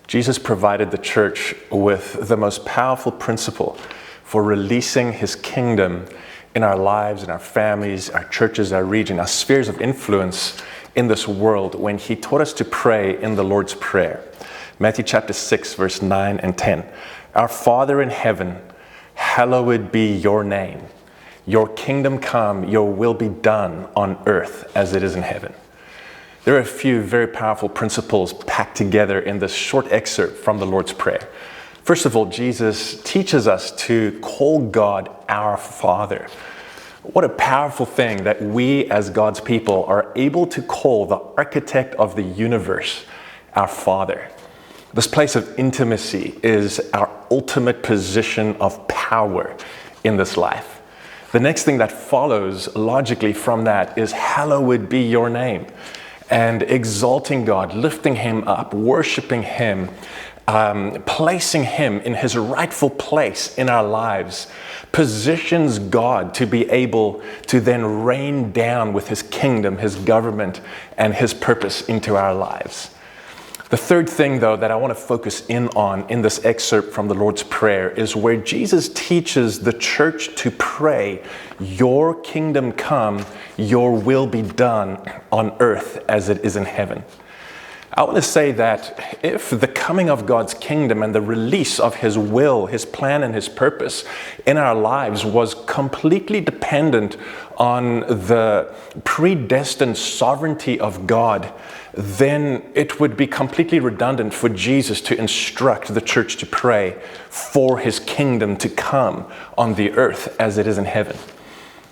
Jesus provided the church with the most powerful principle for releasing his kingdom in our lives, in our families, our churches, our region, our spheres of influence in this world when he taught us to pray in the Lord's Prayer. Matthew chapter 6, verse 9 and 10. Our Father in heaven, hallowed be your name. Your kingdom come, your will be done on earth as it is in heaven. There are a few very powerful principles packed together in this short excerpt from the Lord's Prayer. First of all, Jesus teaches us to call God our Father. What a powerful thing that we as God's people are able to call the architect of the universe our Father. This place of intimacy is our ultimate position of power in this life. The next thing that follows logically from that is hallowed be your name. And exalting God, lifting him up, worshiping him, placing him in his rightful place in our lives, positions God to be able to then rain down with his kingdom, his government, and his purpose into our lives. The third thing, though, that I want to focus in on in this excerpt from the Lord's Prayer is where Jesus teaches the church to pray, your kingdom come, your will be done on earth as it is in heaven. I want to say that if the coming of God's kingdom and the release of his will, his plan, and his purpose in our lives was completely dependent on the predestined sovereignty of God, then it would be completely redundant for Jesus to instruct the church to pray for his kingdom to come on the earth as it is in heaven.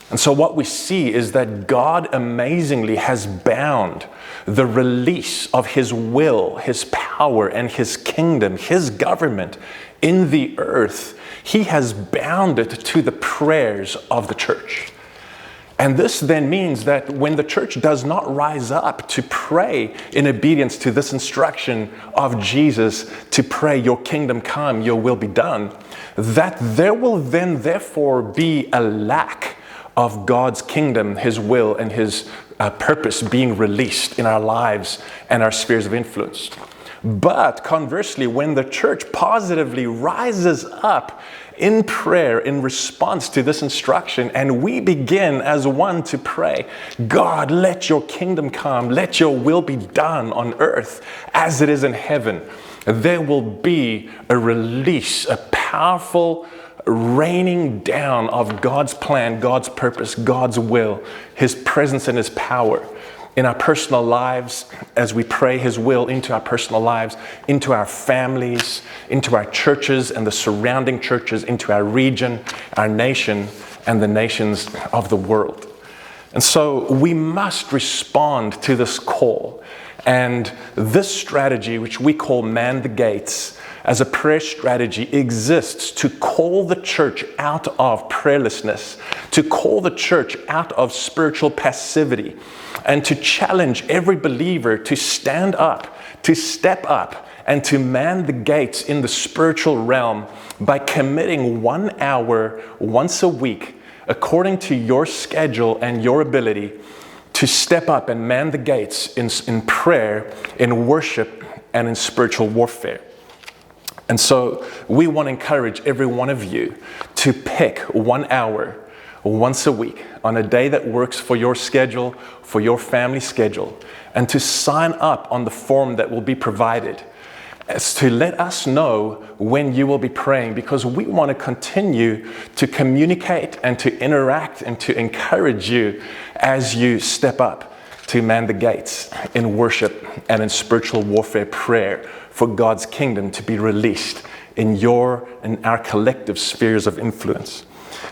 And so what we see is that God amazingly has bound the release of his will, his power, and his kingdom, his government in the earth. He has bound it to the prayers of the church. And this then means that when the church does not rise up to pray in obedience to this instruction of Jesus to pray, your kingdom come, your will be done, that there will then therefore be a lack of God's kingdom, his will, and his purpose being released in our lives and our spheres of influence. But conversely, when the church positively rises up in prayer in response to this instruction, and we begin as one to pray, God, let your kingdom come, let your will be done on earth as it is in heaven, there will be a release, a powerful raining down of God's plan, God's purpose, God's will, his presence and his power in our personal lives as we pray his will into our personal lives, into our families, into our churches and the surrounding churches, into our region, our nation, and the nations of the world. And so we must respond to this call. And this strategy, which we call Man the Gates, as a prayer strategy, exists to call the church out of prayerlessness, to call the church out of spiritual passivity, and to challenge every believer to stand up, to step up, and to man the gates in the spiritual realm by committing 1 hour once a week, according to your schedule and your ability, to step up and man the gates in prayer, in worship, and in spiritual warfare. And so we want to encourage every one of you to pick 1 hour once a week on a day that works for your schedule, for your family schedule, and to sign up on the form that will be provided as to let us know when you will be praying, because we want to continue to communicate and to interact and to encourage you as you step up to man the gates in worship and in spiritual warfare prayer for God's kingdom to be released in your and our collective spheres of influence.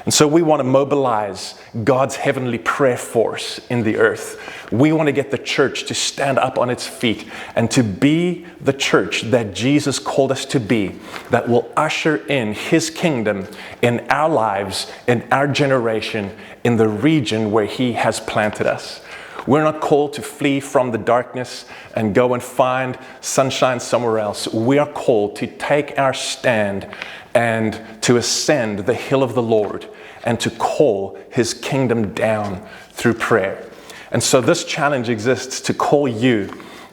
And so we want to mobilize God's heavenly prayer force in the earth. We want to get the church to stand up on its feet and to be the church that Jesus called us to be, that will usher in his kingdom in our lives, in our generation, in the region where he has planted us. We're not called to flee from the darkness and go and find sunshine somewhere else. We are called to take our stand and to ascend the hill of the Lord and to call his kingdom down through prayer. And so this challenge exists to call you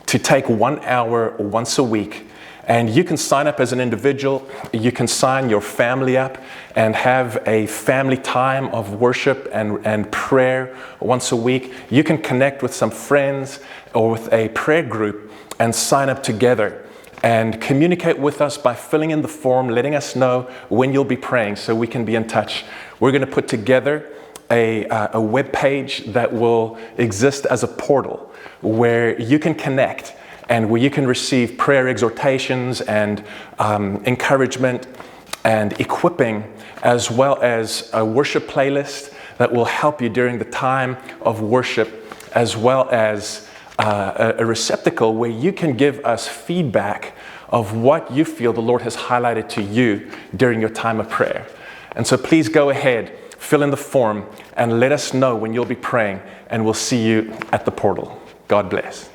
to take 1 hour once a week And you can sign up as an individual. You can sign your family up and have a family time of worship and prayer once a week. You can connect with some friends or with a prayer group and sign up together and communicate with us by filling in the form, letting us know when you'll be praying so we can be in touch. We're going to put together a web page that will exist as a portal where you can connect and where you can receive prayer exhortations and encouragement and equipping, as well as a worship playlist that will help you during the time of worship, as well as a receptacle where you can give us feedback of what you feel the Lord has highlighted to you during your time of prayer. And so please go ahead, fill in the form, and let us know when you'll be praying, and we'll see you at the portal. God bless.